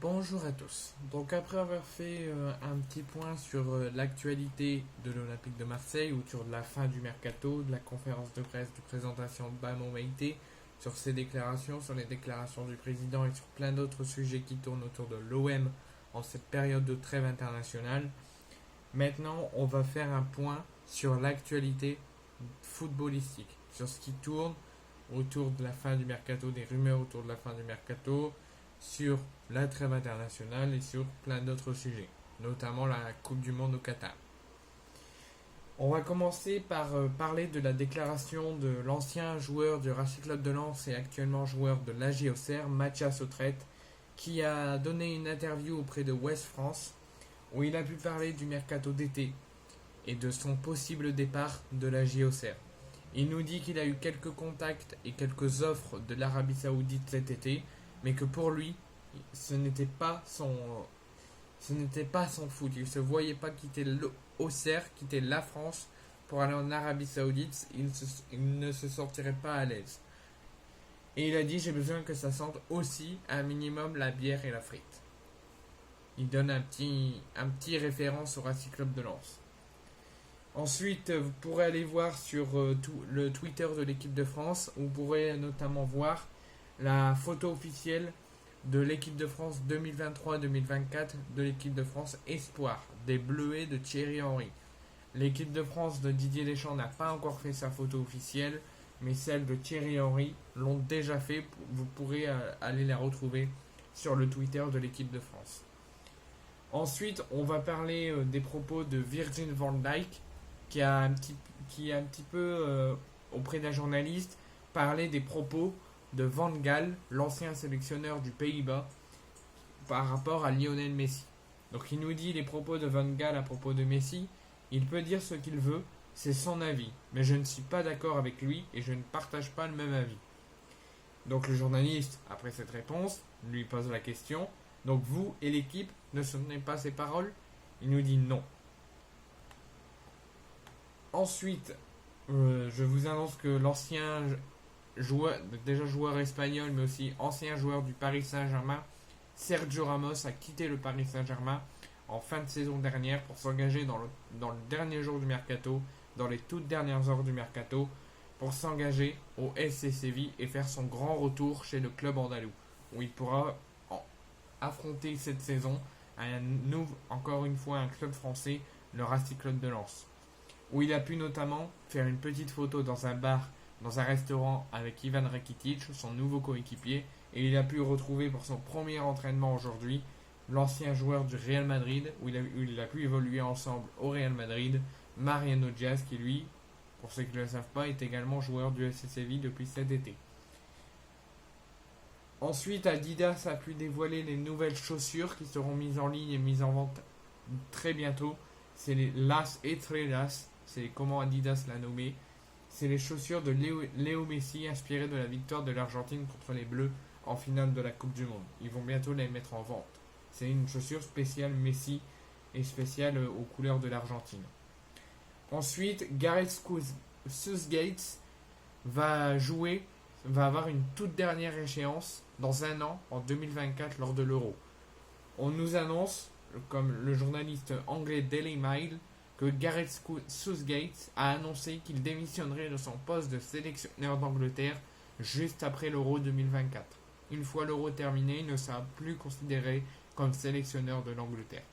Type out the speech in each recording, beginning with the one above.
Bonjour à tous. Donc après avoir fait un petit point sur l'actualité de l'Olympique de Marseille autour de la fin du mercato, de la conférence de presse de présentation de Bamo Meïté, sur ses déclarations, sur les déclarations du président et sur plein d'autres sujets qui tournent autour de l'OM en cette période de trêve internationale. Maintenant, on va faire un point sur l'actualité footballistique, sur ce qui tourne autour de la fin du mercato, des rumeurs autour de la fin du mercato, sur la trêve internationale et sur plein d'autres sujets, notamment la Coupe du Monde au Qatar. On va commencer par parler de la déclaration de l'ancien joueur du Racing Club de Lens et actuellement joueur de l'AG Auxerre, Mathias Autrette, qui a donné une interview auprès de Ouest France où il a pu parler du mercato d'été et de son possible départ de l'AG Auxerre. Il nous dit qu'il a eu quelques contacts et quelques offres de l'Arabie Saoudite cet été, mais que pour lui, ce n'était pas son foot. Il ne se voyait pas quitter l'Auxerre, quitter la France pour aller en Arabie Saoudite. Il ne se sentirait pas à l'aise. Et il a dit j'ai besoin que ça sente aussi un minimum la bière et la frite. Il donne un petit référence au Racing Club de Lens. Ensuite, vous pourrez aller voir sur le Twitter de l'équipe de France, où vous pourrez notamment voir la photo officielle de l'équipe de France 2023-2024, de l'équipe de France Espoir, des Bleuets de Thierry Henry. L'équipe de France de Didier Deschamps n'a pas encore fait sa photo officielle, mais celle de Thierry Henry l'ont déjà fait. Vous pourrez aller la retrouver sur le Twitter de l'équipe de France. Ensuite, on va parler des propos de Virgil van Dijk, qui a un petit peu, auprès d'un journaliste, parlé des propos de Van Gaal, l'ancien sélectionneur du Pays-Bas, par rapport à Lionel Messi. Donc il nous dit les propos de Van Gaal à propos de Messi. Il peut dire ce qu'il veut, c'est son avis, mais je ne suis pas d'accord avec lui et je ne partage pas le même avis. Donc le journaliste, après cette réponse, lui pose la question, donc vous et l'équipe ne soutenez pas ces paroles? Il nous dit non. Ensuite, je vous annonce que l'ancien joueur, déjà joueur espagnol, mais aussi ancien joueur du Paris Saint-Germain, Sergio Ramos a quitté le Paris Saint-Germain en fin de saison dernière pour s'engager dans le dernier jour du mercato, dans les toutes dernières heures du mercato, pour s'engager au SC Séville et faire son grand retour chez le club andalou, où il pourra affronter cette saison encore une fois un club français, le Racing Club de Lens, où il a pu notamment faire une petite photo dans un bar, dans un restaurant avec Ivan Rakitic, son nouveau coéquipier, et il a pu retrouver pour son premier entraînement aujourd'hui l'ancien joueur du Real Madrid, où il a pu évoluer ensemble au Real Madrid, Mariano Diaz, qui lui, pour ceux qui ne le savent pas, est également joueur du FC Séville depuis cet été. Ensuite, Adidas a pu dévoiler les nouvelles chaussures qui seront mises en ligne et mises en vente très bientôt. C'est les Las Estrellas, c'est comment Adidas l'a nommé. C'est les chaussures de Léo Messi inspirées de la victoire de l'Argentine contre les Bleus en finale de la Coupe du Monde. Ils vont bientôt les mettre en vente. C'est une chaussure spéciale Messi et spéciale aux couleurs de l'Argentine. Ensuite, Gareth Southgate va avoir une toute dernière échéance dans un an, en 2024, lors de l'Euro. On nous annonce, comme le journaliste anglais Daily Mail, que Gareth Southgate a annoncé qu'il démissionnerait de son poste de sélectionneur d'Angleterre juste après l'Euro 2024. Une fois l'Euro terminé, il ne sera plus considéré comme sélectionneur de l'Angleterre.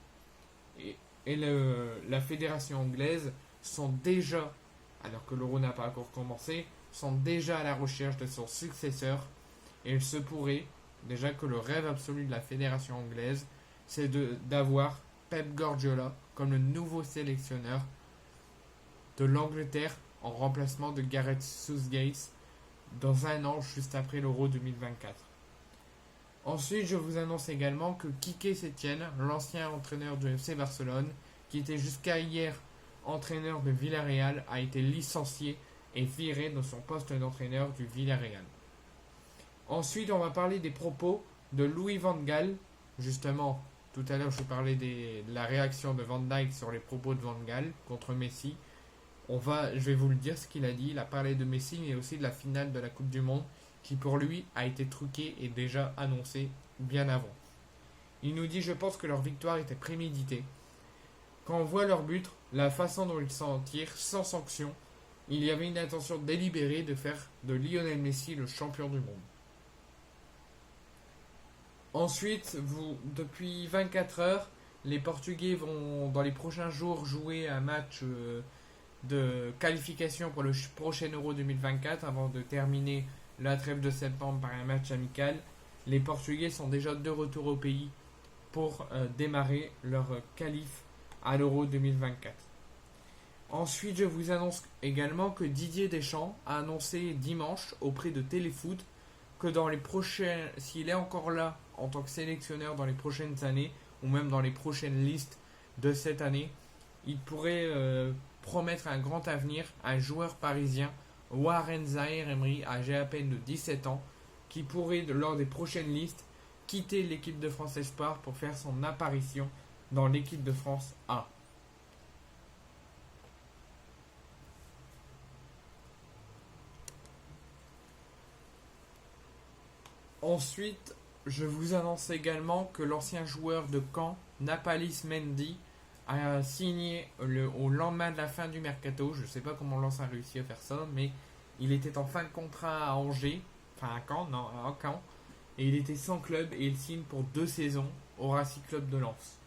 La fédération anglaise sont déjà, alors que l'Euro n'a pas encore commencé, sont déjà à la recherche de son successeur, et il se pourrait déjà que le rêve absolu de la fédération anglaise, c'est d'avoir Pep Guardiola comme le nouveau sélectionneur de l'Angleterre en remplacement de Gareth Southgate dans un an juste après l'Euro 2024. Ensuite, je vous annonce également que Quique Setien, l'ancien entraîneur du FC Barcelone, qui était jusqu'à hier entraîneur de Villarreal, a été licencié et viré de son poste d'entraîneur du Villarreal. Ensuite, on va parler des propos de Louis van Gaal. Justement, tout à l'heure, je parlais de la réaction de Van Dijk sur les propos de Van Gaal contre Messi. Je vais vous le dire ce qu'il a dit. Il a parlé de Messi, mais aussi de la finale de la Coupe du Monde, qui pour lui a été truquée et déjà annoncée bien avant. Il nous dit: je pense que leur victoire était préméditée. Quand on voit leur but, la façon dont ils s'en tirent, sans sanction, il y avait une intention délibérée de faire de Lionel Messi le champion du monde. Ensuite, depuis 24 heures, les Portugais vont dans les prochains jours jouer un match de qualification pour le prochain Euro 2024 avant de terminer la trêve de septembre par un match amical. Les Portugais sont déjà de retour au pays pour démarrer leur qualif à l'Euro 2024. Ensuite, je vous annonce également que Didier Deschamps a annoncé dimanche auprès de Téléfoot que dans les prochains, s'il est encore là en tant que sélectionneur dans les prochaines années, ou même dans les prochaines listes de cette année, il pourrait promettre un grand avenir à un joueur parisien, Warren Zaïre-Emery, âgé à peine de 17 ans, qui pourrait, lors des prochaines listes, quitter l'équipe de France Espoir pour faire son apparition dans l'équipe de France A. Ensuite, je vous annonce également que l'ancien joueur de Caen, Nampalis Mendy, a signé au lendemain de la fin du mercato. Je ne sais pas comment Lens a réussi à faire ça, mais il était en fin de contrat à Angers, enfin à Caen, et il était sans club et il signe pour 2 saisons au Racing Club de Lens.